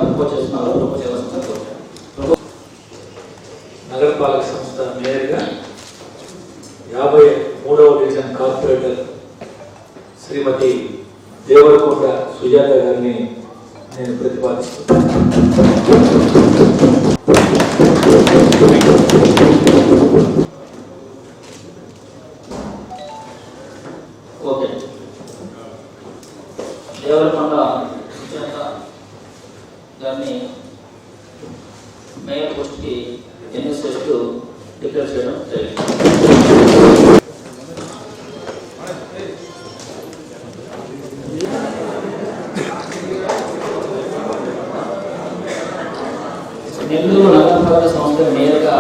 Propose చేస్తున్నారు. Propose చేయాల్సిందిగా కోరుతున్నాను. నగరపాలక సంస్థ మేయర్గా 53వ డివిజన్ కార్పొరేటర్ శ్రీమతి దేవరకొండ సుజాత గారిని నేను ప్రతిపాదిస్తున్నాను. ఓకే, దేవరకొండ సుజాత గారిని మేయర్ పోస్ట్కి ఎన్నిసేస్తూ డిక్లేర్ చేయడం జరిగింది. నెల్లూరు నగరపాలక సంస్థ మేయర్గా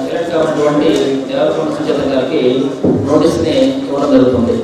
ఎలక్ట్ కావాలన్నటువంటి దేవరకొండ సుజాత గారికి నోటీస్ని ఇవ్వడం జరుగుతుంది.